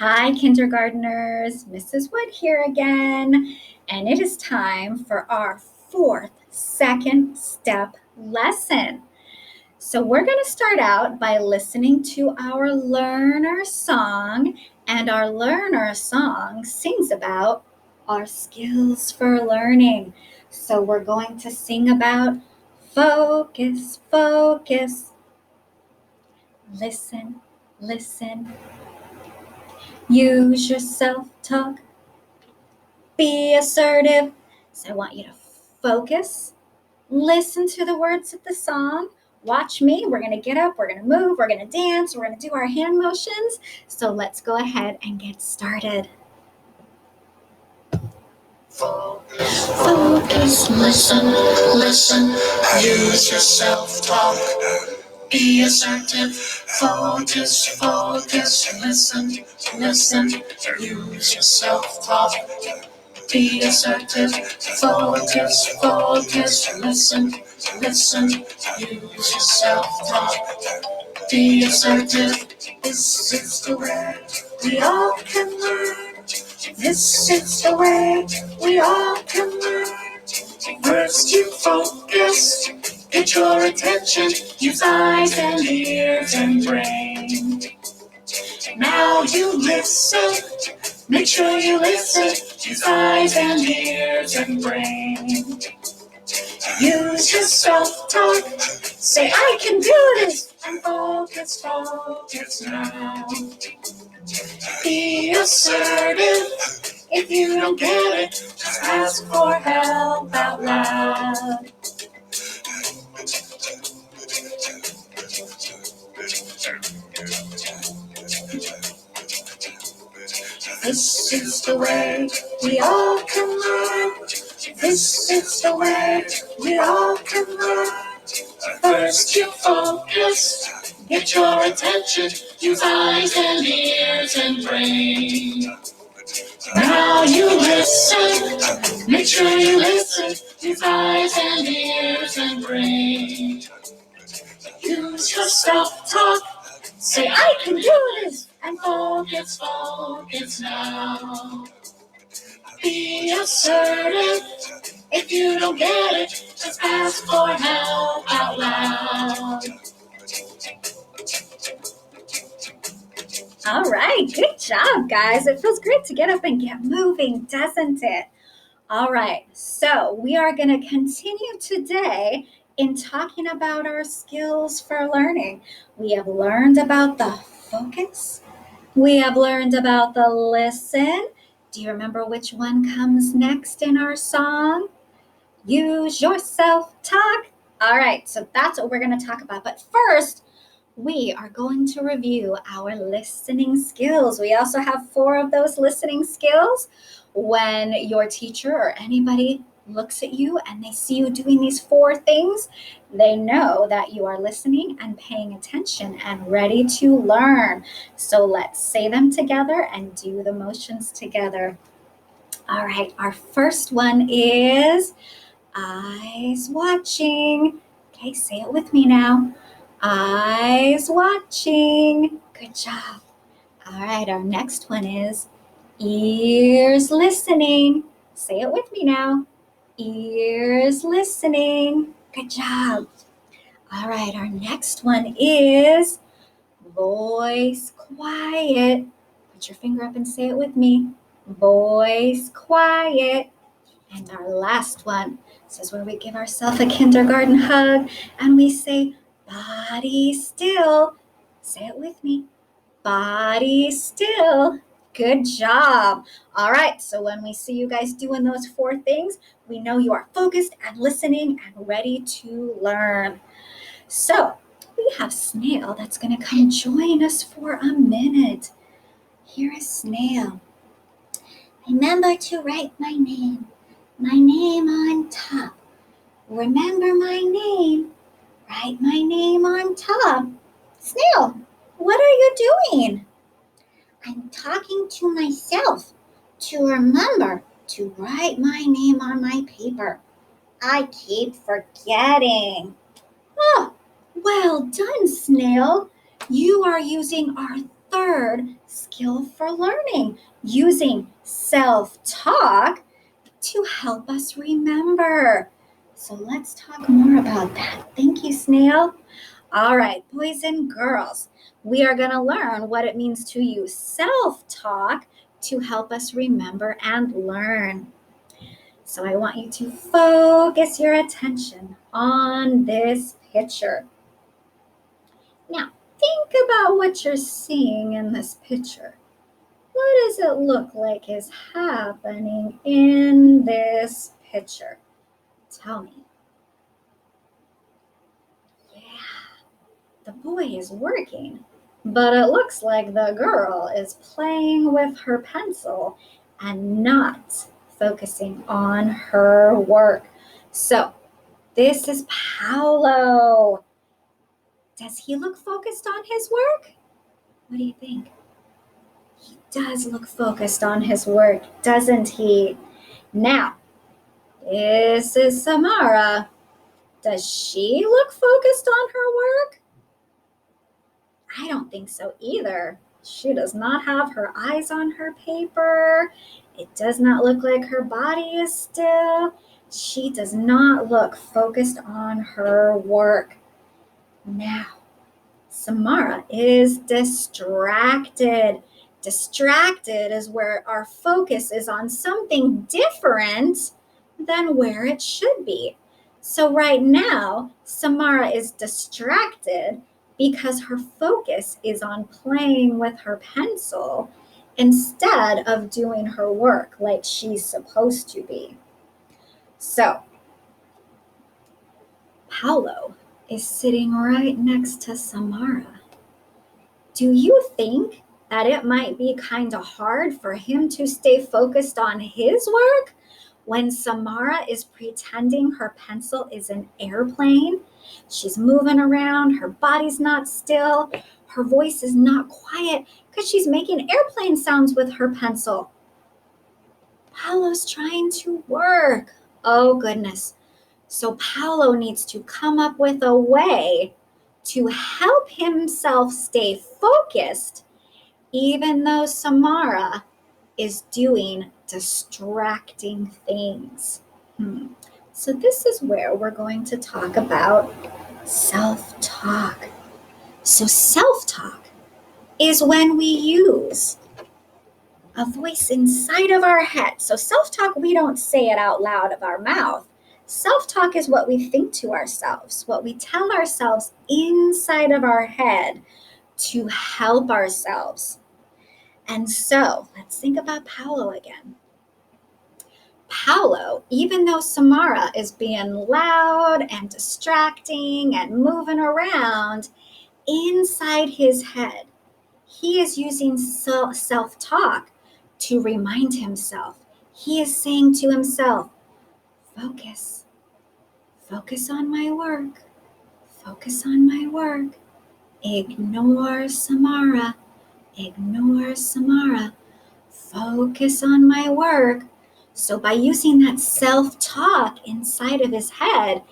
Hi, kindergartners. Mrs. Wood here again, and it is time for our fourth second step lesson. So we're going to start out by listening to our learner song, and our learner song sings about our skills for learning. So we're going to sing about focus, focus, listen, listen. Use your self-talk. Be assertive. So I want you to focus. Listen to the words of the song. Watch me. We're going to get up. We're going to move. We're going to dance. We're going to do our hand motions. So let's go ahead and get started. Focus, focus, listen, listen. Use your self-talk. Be assertive. Focus, focus, listen, listen. Use your self-talk. Be assertive. Focus, focus, listen, listen. Use your self-talk. Be assertive. This is the way we all can learn. This is the way we all can learn. First you focus, get your attention, use eyes and ears and brain. Now you listen, make sure you listen, use eyes and ears and brain. Use your self-talk, say I can do this, and focus, focus now. Be assertive. If you don't get it, just ask for help out loud. This is the way we all can learn. This is the way we all can learn. First you focus, get your attention, use eyes and ears and brain. Now you listen, make sure you listen, use eyes and ears and brain. Use your self-talk, say I can do this, and focus, focus now. Be assertive, if you don't get it, just ask for help out loud. All right, good job, guys. It feels great to get up and get moving, doesn't it? All right, so we are going to continue today in talking about our skills for learning. We have learned about the focus. We have learned about the listen. Do you remember which one comes next in our song? Use your self-talk. All right, so that's what we're going to talk about. But first, we are going to review our listening skills. We also have 4 of those listening skills. When your teacher or anybody looks at you and they see you doing these 4 things, they know that you are listening and paying attention and ready to learn. So let's say them together and do the motions together. All right, our first one is eyes watching. Okay, say it with me now. Eyes watching. Good job. All right, our next one is ears listening. Say it with me now. Ears listening. Good job. All right, our next one is voice quiet. Put your finger up and say it with me. Voice quiet. And our last one, this is where we give ourselves a kindergarten hug and we say, body still. Say it with me. Body still. Good job. All right, so when we see you guys doing those 4 things, we know you are focused and listening and ready to learn. So we have Snail that's going to come join us for a minute. Here is Snail. Remember to write my name on top. Remember my name. Write my name on top. Snail, what are you doing? I'm talking to myself to remember to write my name on my paper. I keep forgetting. Oh, well done, Snail. You are using our 3rd skill for learning, using self-talk to help us remember. So let's talk more about that. Thank you, Snail. All right, boys and girls, we are going to learn what it means to use self-talk to help us remember and learn. So I want you to focus your attention on this picture. Now, think about what you're seeing in this picture. What does it look like is happening in this picture? Tell me. Yeah, the boy is working, but it looks like the girl is playing with her pencil and not focusing on her work. So, this is Paolo. Does he look focused on his work? What do you think? He does look focused on his work, doesn't he? Now, this is Samara. Does she look focused on her work? I don't think so either. She does not have her eyes on her paper. It does not look like her body is still. She does not look focused on her work. Now, Samara is distracted. Distracted is where our focus is on something different than where it should be. So right now, Samara is distracted because her focus is on playing with her pencil instead of doing her work like she's supposed to be. So, Paolo is sitting right next to Samara. Do you think that it might be kind of hard for him to stay focused on his work when Samara is pretending her pencil is an airplane? She's moving around, her body's not still, her voice is not quiet because she's making airplane sounds with her pencil. Paolo's trying to work. Oh, goodness. So Paolo needs to come up with a way to help himself stay focused, even though Samara is doing distracting things. So this is where we're going to talk about self-talk. So self-talk is when we use a voice inside of our head. So self-talk, we don't say it out loud of our mouth. Self-talk is what we think to ourselves, what we tell ourselves inside of our head to help ourselves. And so let's think about Paolo again. Paolo, even though Samara is being loud and distracting and moving around, inside his head, he is using self-talk to remind himself. He is saying to himself, focus. Focus on my work. Focus on my work. Ignore Samara. Ignore Samara. Focus on my work. So by using that self-talk inside of his head,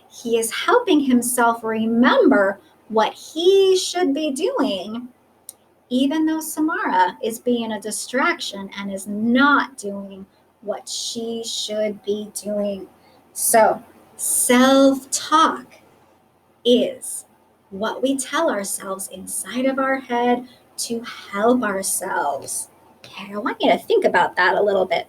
he is helping himself remember what he should be doing, even though Samara is being a distraction and is not doing what she should be doing. So self-talk is what we tell ourselves inside of our head to help ourselves. Okay, I want you to think about that a little bit.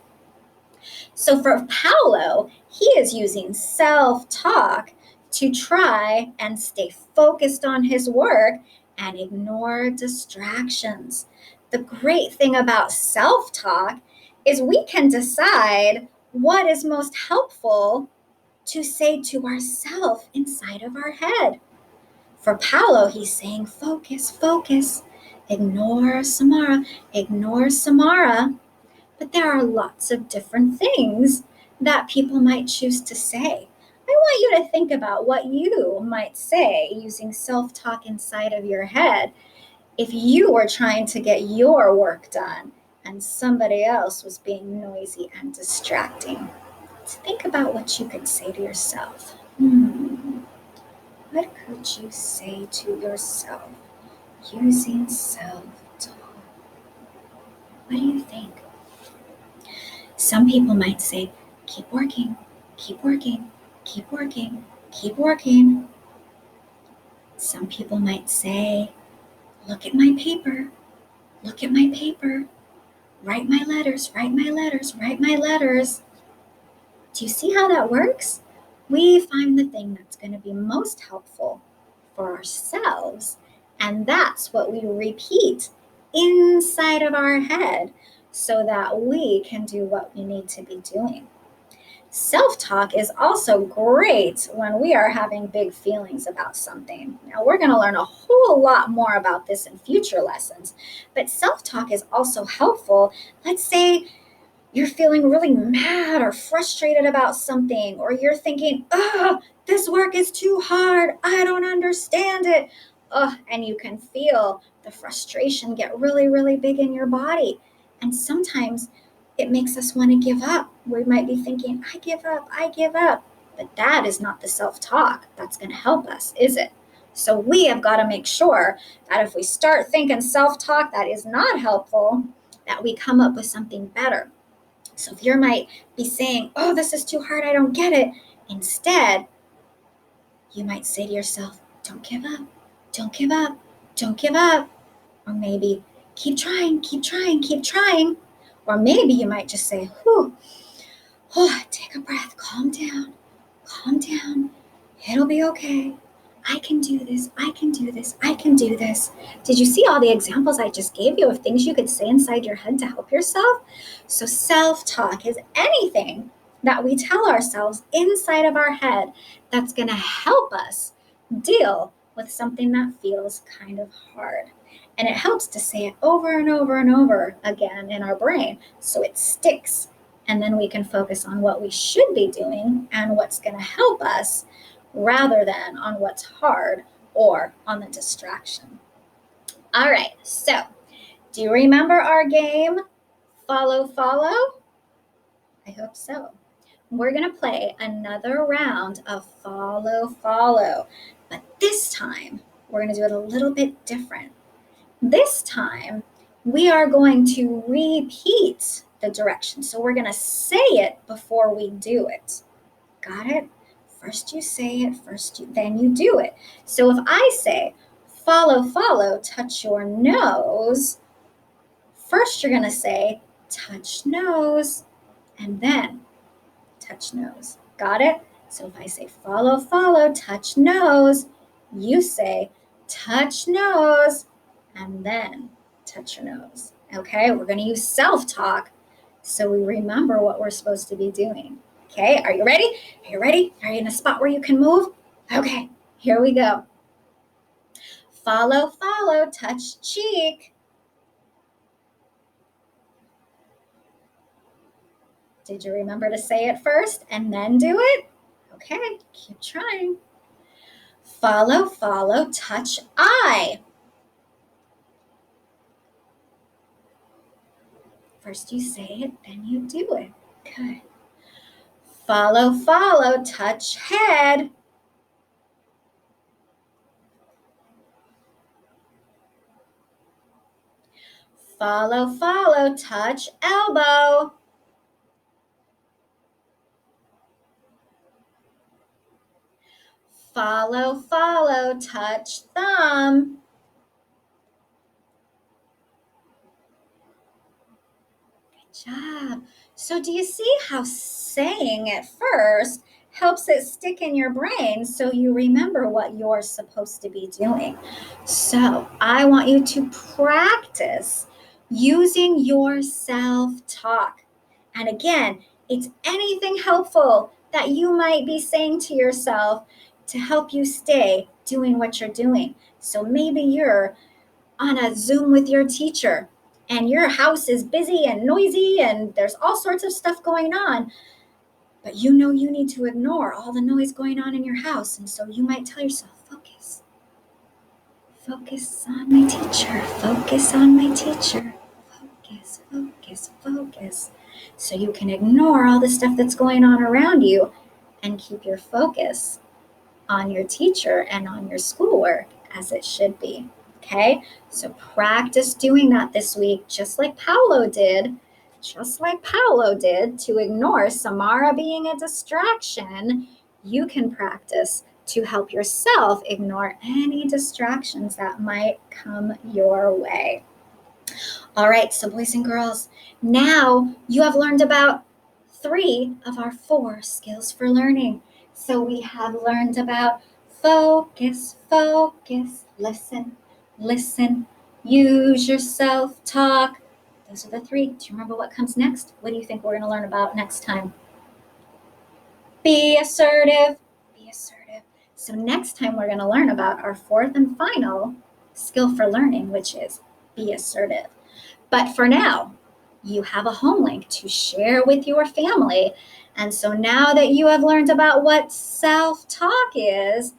So for Paolo, he is using self-talk to try and stay focused on his work and ignore distractions. The great thing about self-talk is we can decide what is most helpful to say to ourselves inside of our head. For Paolo, he's saying, focus, focus, ignore Samara, ignore Samara. But there are lots of different things that people might choose to say. I want you to think about what you might say using self-talk inside of your head if you were trying to get your work done and somebody else was being noisy and distracting. Let's think about what you could say to yourself. What could you say to yourself using self-talk? What do you think? Some people might say, keep working, keep working, keep working, keep working. Some people might say, look at my paper, look at my paper, write my letters, write my letters, write my letters. Do you see how that works? We find the thing that's going to be most helpful for ourselves, and that's what we repeat inside of our head so that we can do what we need to be doing. Self-talk is also great when we are having big feelings about something. Now, we're going to learn a whole lot more about this in future lessons, but self-talk is also helpful. Let's say you're feeling really mad or frustrated about something, or you're thinking, this work is too hard. I don't understand it. And you can feel the frustration get really, really big in your body. And sometimes it makes us want to give up. We might be thinking, I give up, I give up. But that is not the self-talk that's going to help us, is it? So we have got to make sure that if we start thinking self-talk that is not helpful, that we come up with something better. So if you might be saying, this is too hard, I don't get it. Instead, you might say to yourself, don't give up, don't give up, don't give up. Or maybe, keep trying, keep trying, keep trying. Or maybe you might just say, take a breath, calm down, it'll be okay. I can do this, I can do this, I can do this. Did you see all the examples I just gave you of things you could say inside your head to help yourself? So self-talk is anything that we tell ourselves inside of our head that's going to help us deal with something that feels kind of hard. And it helps to say it over and over and over again in our brain so it sticks. And then we can focus on what we should be doing and what's going to help us rather than on what's hard or on the distraction. All right, so do you remember our game, Follow, Follow? I hope so. We're going to play another round of Follow, Follow, but this time we're going to do it a little bit different. This time we are going to repeat the direction. So we're going to say it before we do it. Got it? First you say it, then you do it. So if I say, follow, follow, touch your nose, first you're going to say, touch nose, and then touch nose. Got it? So if I say, follow, follow, touch nose, you say, touch nose, and then touch your nose. Okay? We're going to use self-talk so we remember what we're supposed to be doing. Okay, are you ready? Are you ready? Are you in a spot where you can move? Okay, here we go. Follow, follow, touch cheek. Did you remember to say it first and then do it? Okay, keep trying. Follow, follow, touch eye. First you say it, then you do it. Good. Follow, follow, touch head. Follow, follow, touch elbow. Follow, follow, touch thumb. Good job. So do you see how saying it first helps it stick in your brain so you remember what you're supposed to be doing? So I want you to practice using your self-talk. And again, it's anything helpful that you might be saying to yourself to help you stay doing what you're doing. So maybe you're on a Zoom with your teacher and your house is busy and noisy and there's all sorts of stuff going on, but you know you need to ignore all the noise going on in your house. And so you might tell yourself, focus. Focus on my teacher. Focus on my teacher. Focus, focus, focus. So you can ignore all the stuff that's going on around you and keep your focus on your teacher and on your schoolwork as it should be. Okay, so practice doing that this week, just like Paolo did. Just like Paolo did to ignore Samara being a distraction, you can practice to help yourself ignore any distractions that might come your way. All right, so boys and girls, now you have learned about 3 of our 4 skills for learning. So we have learned about focus, focus, listen, listen, use your self-talk. Those are the 3. Do you remember what comes next? What do you think we're going to learn about next time? Be assertive, be assertive. So next time we're going to learn about our 4th and final skill for learning, which is be assertive. But for now, you have a home link to share with your family. And so now that you have learned about what self-talk is,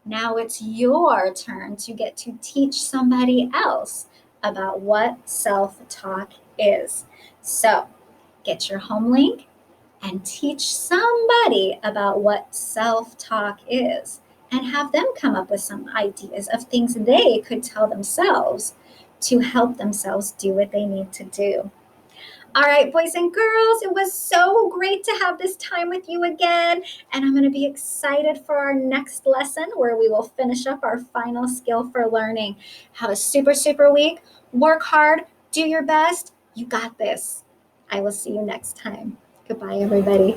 now it's your turn to get to teach somebody else about what self-talk is. So get your home link and teach somebody about what self-talk is and have them come up with some ideas of things they could tell themselves to help themselves do what they need to do. All right, boys and girls, it was so great to have this time with you again. And I'm going to be excited for our next lesson where we will finish up our final skill for learning. Have a super, super week. Work hard. Do your best. You got this. I will see you next time. Goodbye, everybody.